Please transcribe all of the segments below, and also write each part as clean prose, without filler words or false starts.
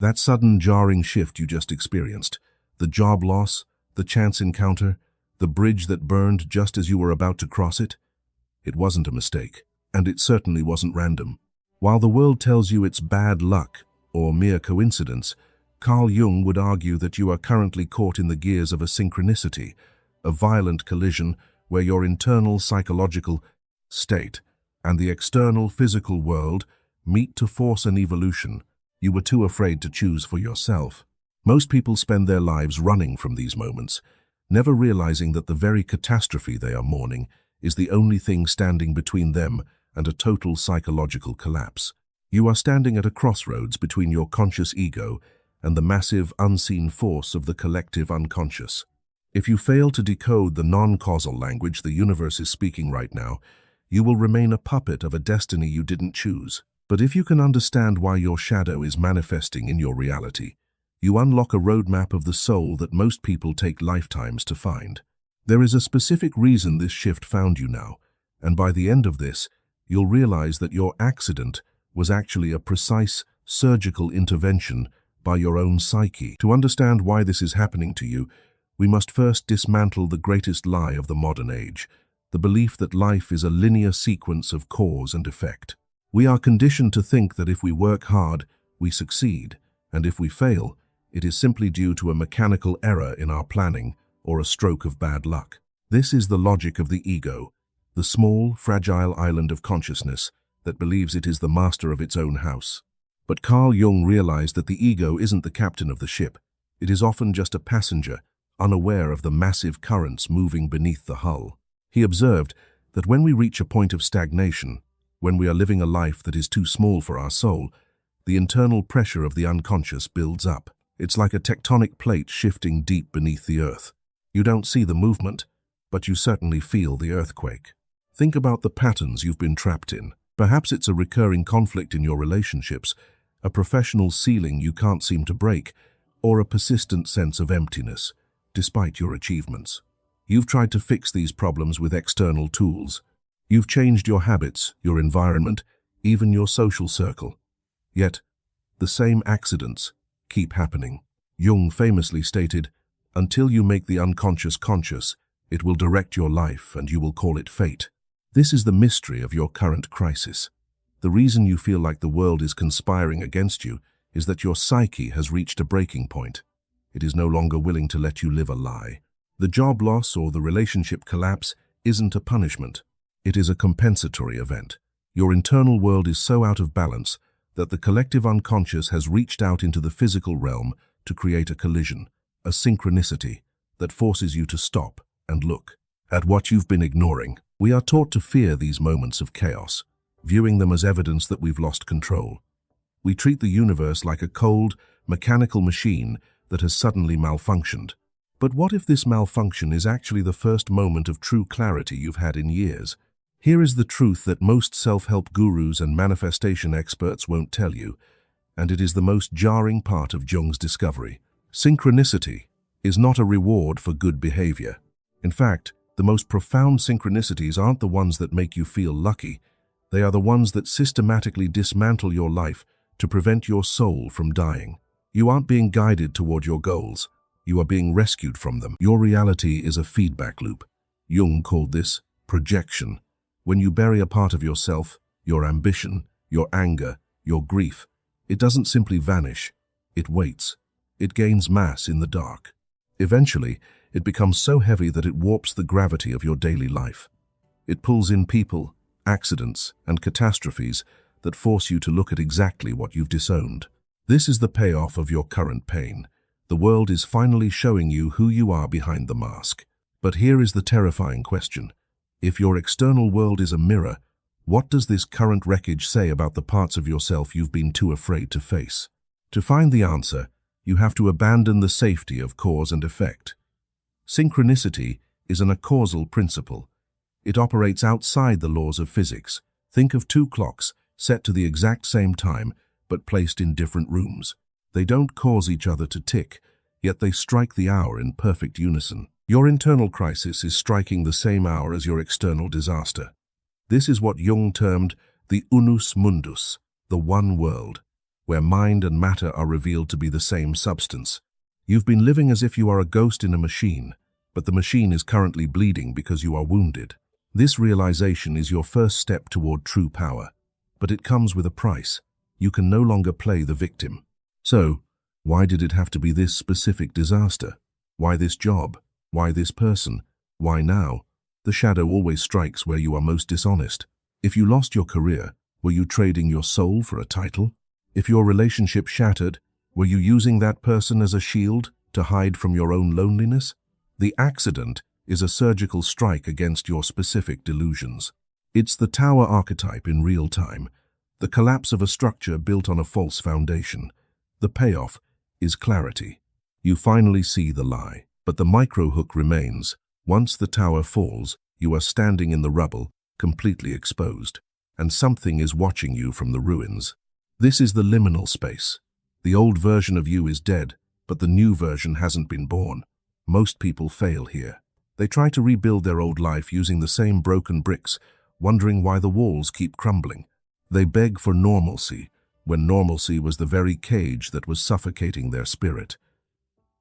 That sudden jarring shift you just experienced, the job loss, the chance encounter, the bridge that burned just as you were about to cross it, it wasn't a mistake, and it certainly wasn't random. While the world tells you it's bad luck or mere coincidence, Carl Jung would argue that you are currently caught in the gears of a synchronicity, a violent collision where your internal psychological state and the external physical world meet to force an evolution you were too afraid to choose for yourself. Most people spend their lives running from these moments, never realizing that the very catastrophe they are mourning is the only thing standing between them and a total psychological collapse. You are standing at a crossroads between your conscious ego and the massive, unseen force of the collective unconscious. If you fail to decode the non-causal language the universe is speaking right now, you will remain a puppet of a destiny you didn't choose. But if you can understand why your shadow is manifesting in your reality, you unlock a roadmap of the soul that most people take lifetimes to find. There is a specific reason this shift found you now, and by the end of this, you'll realize that your accident was actually a precise, surgical intervention by your own psyche. To understand why this is happening to you, we must first dismantle the greatest lie of the modern age, the belief that life is a linear sequence of cause and effect. We are conditioned to think that if we work hard, we succeed, and if we fail, it is simply due to a mechanical error in our planning or a stroke of bad luck. This is the logic of the ego, the small, fragile island of consciousness that believes it is the master of its own house. But Carl Jung realized that the ego isn't the captain of the ship. It is often just a passenger, unaware of the massive currents moving beneath the hull. He observed that when we reach a point of stagnation, when we are living a life that is too small for our soul, the internal pressure of the unconscious builds up. It's like a tectonic plate shifting deep beneath the earth. You don't see the movement, but you certainly feel the earthquake. Think about the patterns you've been trapped in. Perhaps it's a recurring conflict in your relationships, a professional ceiling you can't seem to break, or a persistent sense of emptiness, despite your achievements. You've tried to fix these problems with external tools. You've changed your habits, your environment, even your social circle. Yet, the same accidents keep happening. Jung famously stated, "Until you make the unconscious conscious, it will direct your life and you will call it fate." This is the mystery of your current crisis. The reason you feel like the world is conspiring against you is that your psyche has reached a breaking point. It is no longer willing to let you live a lie. The job loss or the relationship collapse isn't a punishment. It is a compensatory event. Your internal world is so out of balance that the collective unconscious has reached out into the physical realm to create a collision, a synchronicity that forces you to stop and look at what you've been ignoring. We are taught to fear these moments of chaos, viewing them as evidence that we've lost control. We treat the universe like a cold, mechanical machine that has suddenly malfunctioned. But what if this malfunction is actually the first moment of true clarity you've had in years? Here is the truth that most self-help gurus and manifestation experts won't tell you, and it is the most jarring part of Jung's discovery. Synchronicity is not a reward for good behavior. In fact, the most profound synchronicities aren't the ones that make you feel lucky. They are the ones that systematically dismantle your life to prevent your soul from dying. You aren't being guided toward your goals. You are being rescued from them. Your reality is a feedback loop. Jung called this projection. When you bury a part of yourself, your ambition, your anger, your grief, it doesn't simply vanish. It waits. It gains mass in the dark. Eventually, it becomes so heavy that it warps the gravity of your daily life. It pulls in people, accidents, and catastrophes that force you to look at exactly what you've disowned. This is the payoff of your current pain. The world is finally showing you who you are behind the mask. But here is the terrifying question. If your external world is a mirror, what does this current wreckage say about the parts of yourself you've been too afraid to face? To find the answer, you have to abandon the safety of cause and effect. Synchronicity is an causal principle. It operates outside the laws of physics. Think of two clocks set to the exact same time, but placed in different rooms. They don't cause each other to tick, yet they strike the hour in perfect unison. Your internal crisis is striking the same hour as your external disaster. This is what Jung termed the unus mundus, the one world. where mind and matter are revealed to be the same substance. You've been living as if you are a ghost in a machine, but the machine is currently bleeding because you are wounded. This realization is your first step toward true power, but it comes with a price. You can no longer play the victim. So, why did it have to be this specific disaster? Why this job? Why this person? Why now? The shadow always strikes where you are most dishonest. If you lost your career, were you trading your soul for a title? If your relationship shattered, were you using that person as a shield to hide from your own loneliness? The accident is a surgical strike against your specific delusions. It's the tower archetype in real time, the collapse of a structure built on a false foundation. The payoff is clarity. You finally see the lie, but the micro-hook remains. Once the tower falls, you are standing in the rubble, completely exposed, and something is watching you from the ruins. This is the liminal space. The old version of you is dead, but the new version hasn't been born. Most people fail here. They try to rebuild their old life using the same broken bricks, wondering why the walls keep crumbling. They beg for normalcy, when normalcy was the very cage that was suffocating their spirit.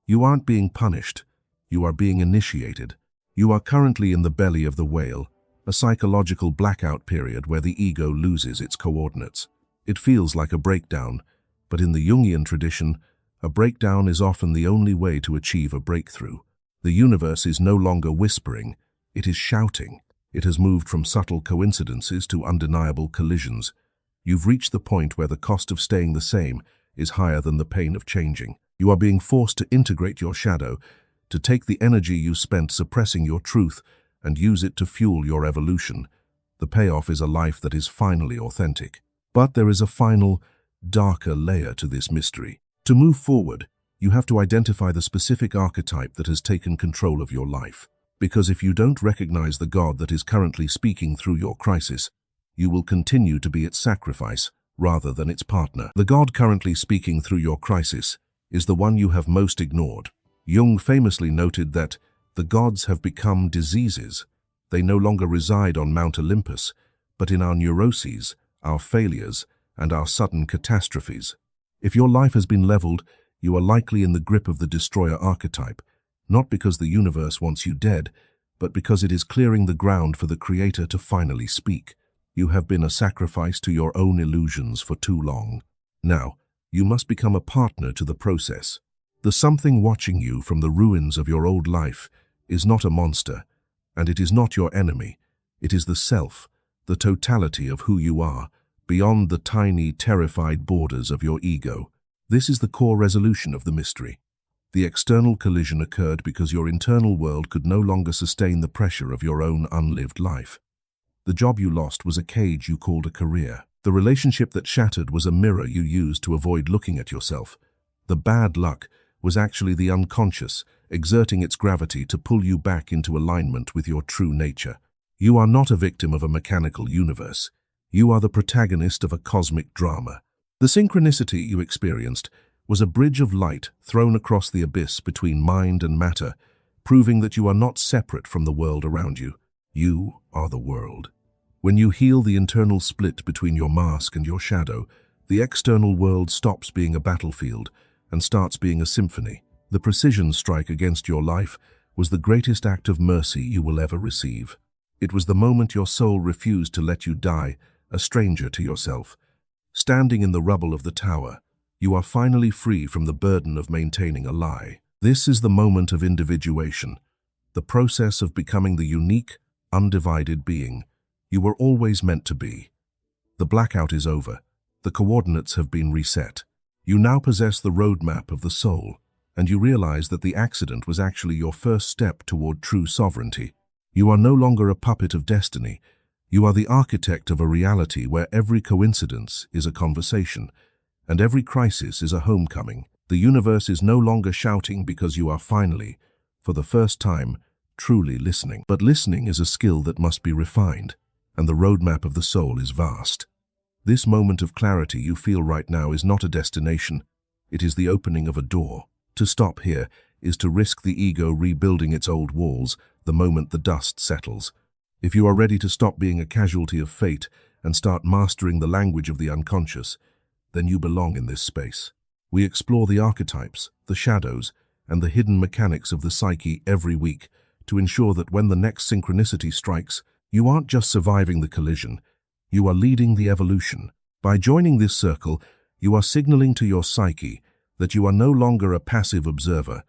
You aren't being punished. You are being initiated. You are currently in the belly of the whale, a psychological blackout period where the ego loses its coordinates. It feels like a breakdown, but in the Jungian tradition, a breakdown is often the only way to achieve a breakthrough. The universe is no longer whispering, it is shouting. It has moved from subtle coincidences to undeniable collisions. You've reached the point where the cost of staying the same is higher than the pain of changing. You are being forced to integrate your shadow, to take the energy you spent suppressing your truth and use it to fuel your evolution. The payoff is a life that is finally authentic. But there is a final, darker layer to this mystery. To move forward, you have to identify the specific archetype that has taken control of your life. Because if you don't recognize the God that is currently speaking through your crisis, you will continue to be its sacrifice rather than its partner. The God currently speaking through your crisis is the one you have most ignored. Jung famously noted that the gods have become diseases. They no longer reside on Mount Olympus, but in our neuroses, our failures, and our sudden catastrophes. If your life has been leveled, you are likely in the grip of the destroyer archetype, not because the universe wants you dead, but because it is clearing the ground for the Creator to finally speak. You have been a sacrifice to your own illusions for too long. Now, you must become a partner to the process. The something watching you from the ruins of your old life is not a monster, and it is not your enemy. It is the self, the totality of who you are, beyond the tiny, terrified borders of your ego. This is the core resolution of the mystery. The external collision occurred because your internal world could no longer sustain the pressure of your own unlived life. The job you lost was a cage you called a career. The relationship that shattered was a mirror you used to avoid looking at yourself. The bad luck was actually the unconscious, exerting its gravity to pull you back into alignment with your true nature. You are not a victim of a mechanical universe. You are the protagonist of a cosmic drama. The synchronicity you experienced was a bridge of light thrown across the abyss between mind and matter, proving that you are not separate from the world around you. You are the world. When you heal the internal split between your mask and your shadow, the external world stops being a battlefield and starts being a symphony. The precision strike against your life was the greatest act of mercy you will ever receive. It was the moment your soul refused to let you die, a stranger to yourself. Standing in the rubble of the tower, you are finally free from the burden of maintaining a lie. This is the moment of individuation, the process of becoming the unique, undivided being you were always meant to be. The blackout is over. The coordinates have been reset. You now possess the roadmap of the soul, and you realize that the accident was actually your first step toward true sovereignty. You are no longer a puppet of destiny. You are the architect of a reality where every coincidence is a conversation, and every crisis is a homecoming. The universe is no longer shouting because you are finally, for the first time, truly listening. But listening is a skill that must be refined, and the roadmap of the soul is vast. This moment of clarity you feel right now is not a destination, it is the opening of a door. To stop here is to risk the ego rebuilding its old walls the moment the dust settles. If you are ready to stop being a casualty of fate and start mastering the language of the unconscious, then you belong in this space. We explore the archetypes, the shadows, and the hidden mechanics of the psyche every week to ensure that when the next synchronicity strikes, you aren't just surviving the collision, you are leading the evolution. By joining this circle, you are signaling to your psyche that you are no longer a passive observer,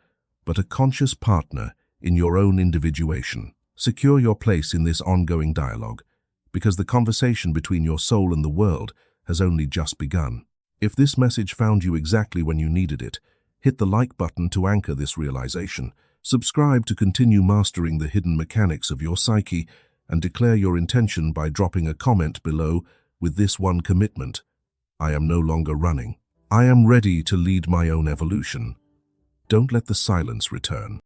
but a conscious partner in your own individuation. Secure your place in this ongoing dialogue, because the conversation between your soul and the world has only just begun. If this message found you exactly when you needed it, hit the like button to anchor this realization. Subscribe to continue mastering the hidden mechanics of your psyche, and declare your intention by dropping a comment below with this one commitment: I am no longer running. I am ready to lead my own evolution. Don't let the silence return.